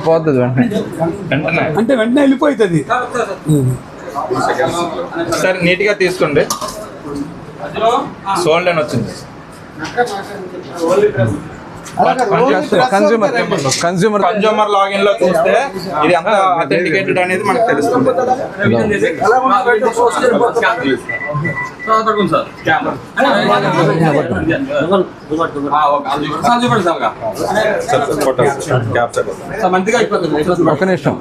పోతుంది అంటే వెంటనే వెళ్ళిపోతుంది. సరే నీట్గా తీసుకోండి. సోల్డ్ అని వచ్చింది. కన్స్యూమర్ లాగిన్ లో చూస్తే ఇది అంత అథెంటికేటెడ్ అనేది మనకు తెలుస్తుంది. ఒక నిమిషం.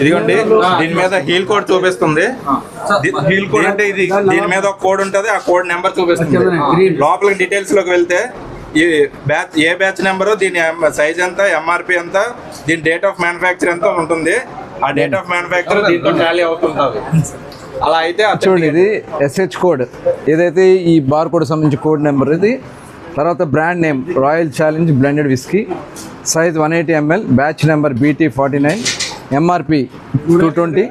ఇదిగోండి, దీని మీద హీల్ కోడ్ చూపిస్తుంది. హీల్ కోడ్ అంటే ఇది, దీని మీద ఒక కోడ్ ఉంటుంది, ఆ కోడ్ నెంబర్ చూపిస్తుంది. లోపలికి డీటెయిల్స్ లోకి వెళ్తే ఈ బ్యాచ్, ఏ బ్యాచ్ నెంబరు, దీని సైజ్ ఎంత, ఎంఆర్పి ఎంత, దీని డేట్ ఆఫ్ మ్యానుఫ్యాక్చర్ ఎంత ఉంటుంది. ఆ డేట్ ఆఫ్ మ్యానుఫ్యాక్చర్ దీంతో టాలీ అవుతుంటుంది. అలా అయితే చూడండి, ఇది ఎస్హెచ్ కోడ్, ఏదైతే ఈ బార్ కోడ్ సంబంధించి కోడ్ నెంబర్ ఇది. తర్వాత brand name royal challenge blended whisky, size 180 ml, batch number BT49, MRP 220,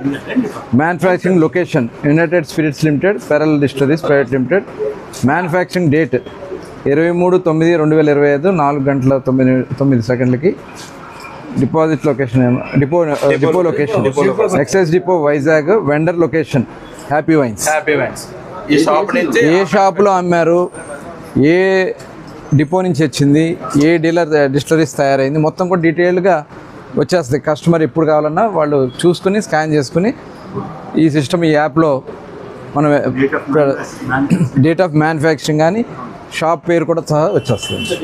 manufacturing location United spirits limited, pearl distilleries private limited, manufacturing date 23/9/2025 4:09 deposit location depot location excise depot Vizag, vendor location Happy Wines. ఈ shop నుంచి ఏ షాప్లో అమ్మారు, ఏ depot నుంచి వచ్చింది, ఏ distilleries తయారైంది, మొత్తం కూడా డీటెయిల్గా వచ్చేస్తుంది. కస్టమర్ ఎప్పుడు కావాలన్నా వాళ్ళు చూసుకుని స్కాన్ చేసుకుని ఈ సిస్టమ్, ఈ యాప్లో మనం డేట్ ఆఫ్ మ్యానుఫ్యాక్చరింగ్ కానీ షాప్ పేరు కూడా సహా వచ్చేస్తుంది.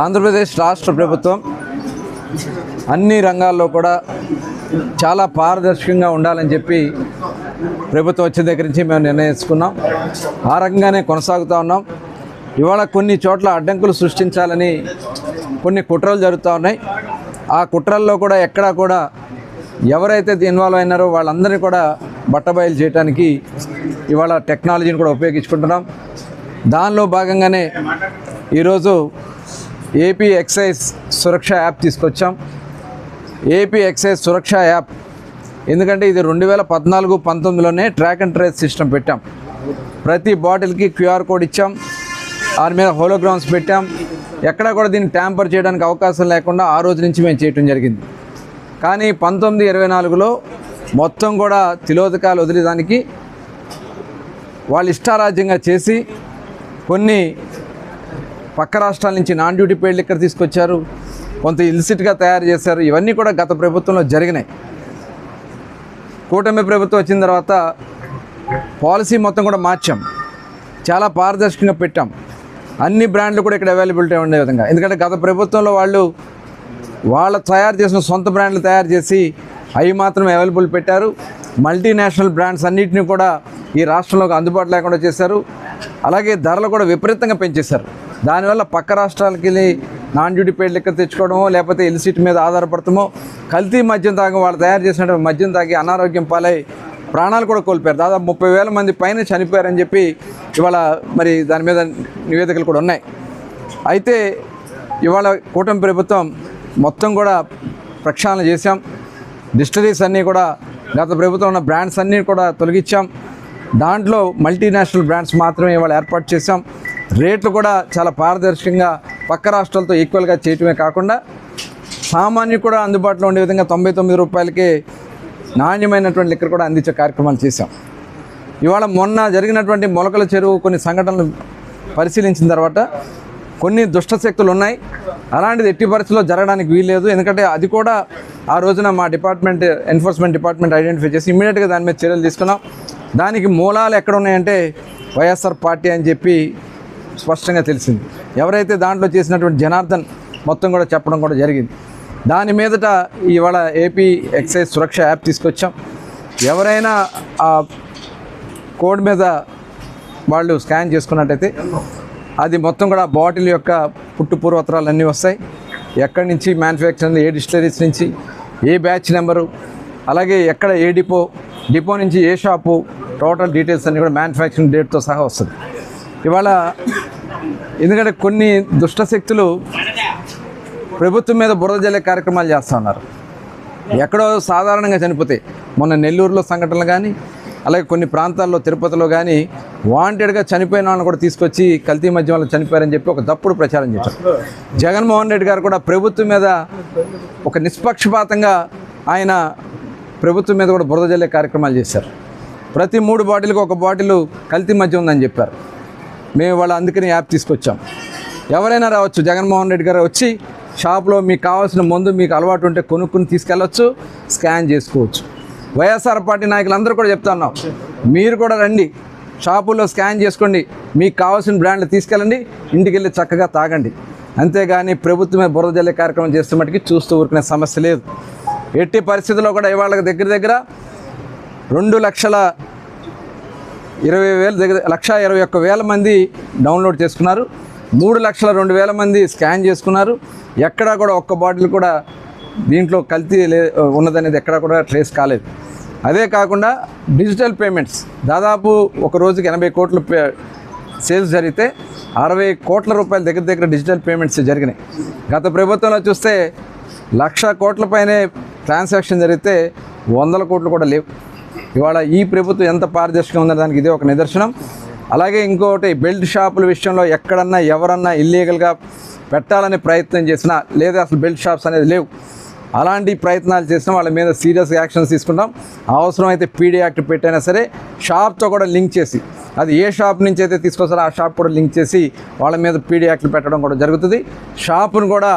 ఆంధ్రప్రదేశ్ రాష్ట్ర ప్రభుత్వం అన్ని రంగాల్లో కూడా చాలా పారదర్శకంగా ఉండాలని చెప్పి ప్రభుత్వం వచ్చిన దగ్గర నుంచి మేము నిర్ణయించుకున్నాం. ఆ రకంగానే కొనసాగుతూ ఉన్నాం. ఇవాళ కొన్ని చోట్ల అడ్డంకులు సృష్టించాలని కొన్ని కుట్రలు జరుగుతూ ఉన్నాయి. ఆ కుట్రల్లో కూడా ఎక్కడా కూడా ఎవరైతే ఇన్వాల్వ్ అయినారో వాళ్ళందరినీ కూడా బట్టబయలు చేయడానికి ఇవాళ టెక్నాలజీని కూడా ఉపయోగించుకుంటున్నాం. దానిలో భాగంగానే ఈరోజు ఏపీ ఎక్సైజ్ సురక్ష యాప్ తీసుకొచ్చాం. ఏపీ ఎక్సైజ్ సురక్ష యాప్ ఎందుకంటే ఇది 2014-19లోనే ట్రాక్ అండ్ ట్రేస్ సిస్టమ్ పెట్టాం. ప్రతి బాటిల్కి QR కోడ్ ఇచ్చాం, దాని మీద హోలోగ్రామ్స్ పెట్టాం. ఎక్కడా కూడా దీన్ని ట్యాంపర్ చేయడానికి అవకాశం లేకుండా ఆ రోజు నుంచి మేము చేయటం జరిగింది. కానీ 19-24లో మొత్తం కూడా తిలోదకాలు వదిలేదానికి వాళ్ళు ఇష్టారాజ్యంగా చేసి కొన్ని పక్క రాష్ట్రాల నుంచి నాన్ డ్యూటీ పెయిడ్ లిక్కర్ తీసుకొచ్చారు, కొంత ఇల్సిట్గా తయారు చేశారు. ఇవన్నీ కూడా గత ప్రభుత్వంలో జరిగినాయి. కూటమి ప్రభుత్వం వచ్చిన తర్వాత పాలసీ మొత్తం కూడా మార్చాం, చాలా పారదర్శకంగా పెట్టాం. అన్ని బ్రాండ్లు కూడా ఇక్కడ అవైలబిలిటీ ఉండే విధంగా, ఎందుకంటే గత ప్రభుత్వంలో వాళ్ళు తయారు చేసిన సొంత బ్రాండ్లు తయారు చేసి అవి మాత్రమే అవైలబుల్ పెట్టారు. మల్టీనేషనల్ బ్రాండ్స్ అన్నింటినీ కూడా ఈ రాష్ట్రంలోకి అందుబాటు లేకుండా చేశారు. అలాగే ధరలు కూడా విపరీతంగా పెంచేశారు. దానివల్ల పక్క రాష్ట్రాలకి నాన్ డ్యూటీ పెయిడ్ లిక్కర్ తెచ్చుకోవడమో లేకపోతే ఎల్సిట్ మీద ఆధారపడతామో, కల్తీ మద్యం తాగి వాళ్ళు తయారు చేసిన మద్యం తాగి అనారోగ్యం పాలై ప్రాణాలు కూడా కోల్పోయారు. దాదాపు 30,000 మంది పైన చనిపోయారని చెప్పి ఇవాళ మరి దాని మీద నివేదికలు కూడా ఉన్నాయి. అయితే ఇవాళ కూటమి ప్రభుత్వం మొత్తం కూడా ప్రక్షాళన చేశాం. డిస్టిలరీస్ అన్నీ కూడా గత ప్రభుత్వం ఉన్న బ్రాండ్స్ అన్నీ కూడా తొలగించాం. దాంట్లో మల్టీనేషనల్ బ్రాండ్స్ మాత్రమే ఇవాళ ఏర్పాటు చేశాం. రేట్లు కూడా చాలా పారదర్శకంగా పక్క రాష్ట్రాలతో ఈక్వల్గా చేయటమే కాకుండా సామాన్యులు కూడా అందుబాటులో ఉండే విధంగా 99 రూపాయలకే నాణ్యమైనటువంటి లిక్కర్ కూడా అందించే కార్యక్రమాలు చేశాం. ఇవాళ మొన్న జరిగినటువంటి మొలకల చెరువు కొన్ని సంఘటనలు పరిశీలించిన తర్వాత కొన్ని దుష్టశక్తులు ఉన్నాయి, అలాంటిది ఎట్టి పరిస్థితుల్లో జరగడానికి వీల్లేదు. ఎందుకంటే అది కూడా ఆ రోజున మా ఎన్ఫోర్స్మెంట్ డిపార్ట్మెంట్ ఐడెంటిఫై చేసి ఇమ్మీడియట్గా దాని మీద చర్యలు తీసుకున్నాం. దానికి మూలాలు ఎక్కడ ఉన్నాయంటే వైఎస్ఆర్ పార్టీ అని చెప్పి స్పష్టంగా తెలిసింది. ఎవరైతే దాంట్లో చేసినటువంటి జనార్దన్ మొత్తం కూడా చెప్పడం కూడా జరిగింది. దాని మీదట ఇవాళ ఏపీ ఎక్సైజ్ సురక్ష యాప్ తీసుకొచ్చాం. ఎవరైనా ఆ కోడ్ మీద వాళ్ళు స్కాన్ చేసుకున్నట్టయితే అది మొత్తం కూడా బాటిల్ యొక్క పుట్టు పూర్వత్రాలు అన్నీ వస్తాయి. ఎక్కడి నుంచి మ్యానుఫ్యాక్చరింగ్, ఏ డిస్టిలరీస్ నుంచి, ఏ బ్యాచ్ నెంబరు, అలాగే ఎక్కడ ఏ డిపో నుంచి ఏ షాపు, టోటల్ డీటెయిల్స్ అన్నీ కూడా మ్యానుఫ్యాక్చరింగ్ డేట్తో సహా వస్తుంది. ఇవాళ ఎందుకంటే కొన్ని దుష్టశక్తులు ప్రభుత్వం మీద బురద జల్లే కార్యక్రమాలు చేస్తూ ఉన్నారు. ఎక్కడో సాధారణంగా చనిపోతాయి. మొన్న నెల్లూరులో సంఘటనలు కానీ, అలాగే కొన్ని ప్రాంతాల్లో తిరుపతిలో కానీ వాంటెడ్గా చనిపోయిన వాళ్ళని కూడా తీసుకొచ్చి కల్తీ మద్యం వల్ల చనిపోయారని చెప్పి ఒక తప్పుడు ప్రచారం చేశారు. జగన్మోహన్ రెడ్డి గారు కూడా ప్రభుత్వం మీద ఒక నిష్పక్షపాతంగా ఆయన ప్రభుత్వం మీద కూడా బురద జల్లే కార్యక్రమాలు చేశారు. ప్రతి 3 బాటిల్కి ఒక బాటిల్ కల్తీ మద్యం ఉందని చెప్పారు. మేము వాళ్ళ అందుకని యాప్ తీసుకొచ్చాం. ఎవరైనా రావచ్చు, జగన్మోహన్ రెడ్డి గారు వచ్చి షాప్లో మీకు కావాల్సిన మందు మీకు అలవాటు ఉంటే కొనుక్కుని తీసుకెళ్ళవచ్చు, స్కాన్ చేసుకోవచ్చు. వైఎస్ఆర్ పార్టీ నాయకులందరూ కూడా చెప్తా ఉన్నాం, మీరు కూడా రండి, షాపుల్లో స్కాన్ చేసుకోండి, మీకు కావాల్సిన బ్రాండ్లు తీసుకెళ్ళండి, ఇంటికి వెళ్ళి చక్కగా తాగండి. అంతేగాని ప్రభుత్వమే బురద జల్లే కార్యక్రమం చేస్తే మటుకి చూస్తూ ఊరుకునే సమస్య లేదు. ఎట్టి పరిస్థితుల్లో కూడా ఇవాళ దగ్గర 2,20,000 దగ్గర 1,21,000 మంది డౌన్లోడ్ చేసుకున్నారు. 3,02,000 మంది స్కాన్ చేసుకున్నారు. ఎక్కడా కూడా ఒక్క బాటిల్ కూడా దీంట్లో కల్తీ ఉన్నదనేది ఎక్కడా కూడా ట్రేస్ కాలేదు. అదే కాకుండా డిజిటల్ పేమెంట్స్ దాదాపు ఒక రోజుకి 80 కోట్ల సేల్స్ జరిగితే 60 కోట్ల రూపాయల దగ్గర డిజిటల్ పేమెంట్స్ జరిగినాయి. గత ప్రభుత్వంలో చూస్తే 1,00,000 కోట్ల పైనే ట్రాన్సాక్షన్ జరిగితే 100 కోట్లు కూడా లేవు. ఇవాళ ఈ ప్రభుత్వం ఎంత పారదర్శకంగా ఉందనే దానికి ఇదే ఒక నిదర్శనం. అలాగే ఇంకోటి, బెల్ట్ షాపుల విషయంలో ఎక్కడన్నా ఎవరన్నా ఇల్లీగల్గా పెట్టాలని ప్రయత్నం చేసినా, లేదా అసలు బెల్ట్ షాప్స్ అనేది లేవు, అలాంటి ప్రయత్నాలు చేసినా వాళ్ళ మీద సీరియస్ యాక్షన్స్ తీసుకుంటాం. అవసరమైతే పీడీ యాక్ట్ పెట్టైనా సరే షాప్తో కూడా లింక్ చేసి, అది ఏ షాప్ నుంచి అయితే తీసుకొస్తారో ఆ షాప్ కూడా లింక్ చేసి వాళ్ళ మీద పీడీ యాక్ట్లు పెట్టడం కూడా జరుగుతుంది. షాపును కూడా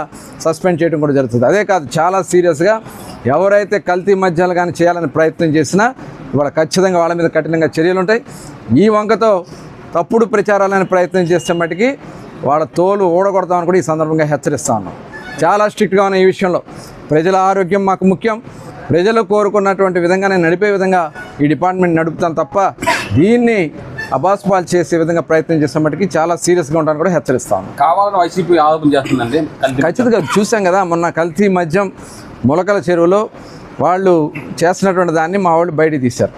సస్పెండ్ చేయడం కూడా జరుగుతుంది. అదే కాదు, చాలా సీరియస్గా ఎవరైతే కల్తీ మద్యాలు కానీ చేయాలని ప్రయత్నం చేసినా ఇవాళ ఖచ్చితంగా వాళ్ళ మీద కఠినంగా చర్యలు ఉంటాయి. ఈ వంకతో తప్పుడు ప్రచారాలని ప్రయత్నం చేస్తే మటుకి వాళ్ళ తోలు ఊడగొడతామని కూడా ఈ సందర్భంగా హెచ్చరిస్తా ఉన్నాం. చాలా స్ట్రిక్ట్గా ఉన్న ఈ విషయంలో. ప్రజల ఆరోగ్యం మాకు ముఖ్యం. ప్రజలు కోరుకున్నటువంటి విధంగానే నడిపే విధంగా ఈ డిపార్ట్మెంట్ నడుపుతాం తప్ప దీన్ని అబాస్పాలు చేసే విధంగా ప్రయత్నం చేసే మటుకి చాలా సీరియస్గా ఉంటాను కూడా హెచ్చరిస్తాను. కావాలని వైసీపీ ఆరోపణ చేస్తుందండి. ఖచ్చితంగా చూసాం కదా, మొన్న కల్తీ మద్యం మొలకల చెరువులో వాళ్ళు చేస్తున్నటువంటి దాన్ని మా వాళ్ళు బయటికి తీశారు.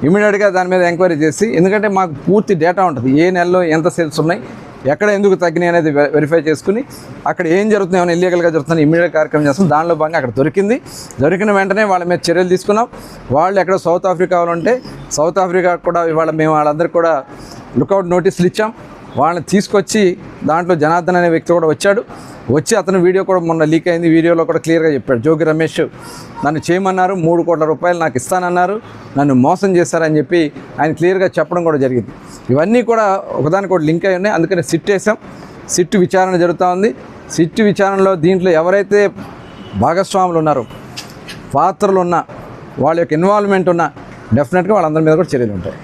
ఇమీడియట్గా దాని మీద ఎంక్వైరీ చేసి, ఎందుకంటే మాకు పూర్తి డేటా ఉంటుంది, ఏ నెలలో ఎంత సేల్స్ ఉన్నాయి, ఎక్కడ ఎందుకు తగ్గినాయి అనేది వెరిఫై చేసుకుని అక్కడ ఏం జరుగుతుంది, ఏమైనా ఇల్లీగల్గా జరుగుతుంది ఇమీడియట్ కార్యక్రమం చేస్తాం. దానిలో భాగంగా అక్కడ దొరికిన వెంటనే వాళ్ళ మీద చర్యలు తీసుకున్నాం. వాళ్ళు ఎక్కడ సౌత్ ఆఫ్రికాలో ఉంటే సౌత్ ఆఫ్రికా కూడా ఇవాళ మేము వాళ్ళందరికీ కూడా లుకౌట్ నోటీసులు ఇచ్చాం. వాళ్ళని తీసుకొచ్చి దాంట్లో జనార్దన్ అనే వ్యక్తి కూడా వచ్చి అతను వీడియో కూడా మొన్న లీక్ అయింది, వీడియోలో కూడా క్లియర్గా చెప్పాడు. జోగి రమేష్ నన్ను చేయమన్నారు, 3 కోట్ల రూపాయలు నాకు ఇస్తానన్నారు, నన్ను మోసం చేశారని చెప్పి ఆయన క్లియర్గా చెప్పడం కూడా జరిగింది. ఇవన్నీ కూడా ఒకదానికొకటి లింక్ అయి ఉన్నాయి. అందుకని సిట్ వేసాం. సిట్ విచారణ జరుగుతూ ఉంది. సిట్ విచారణలో దీంట్లో ఎవరైతే భాగస్వాములు ఉన్నారో, పాత్రలు ఉన్నా, వాళ్ళ యొక్క ఇన్వాల్వ్మెంట్ ఉన్నా, డెఫినెట్గా వాళ్ళందరి మీద కూడా చర్యలు ఉంటాయి.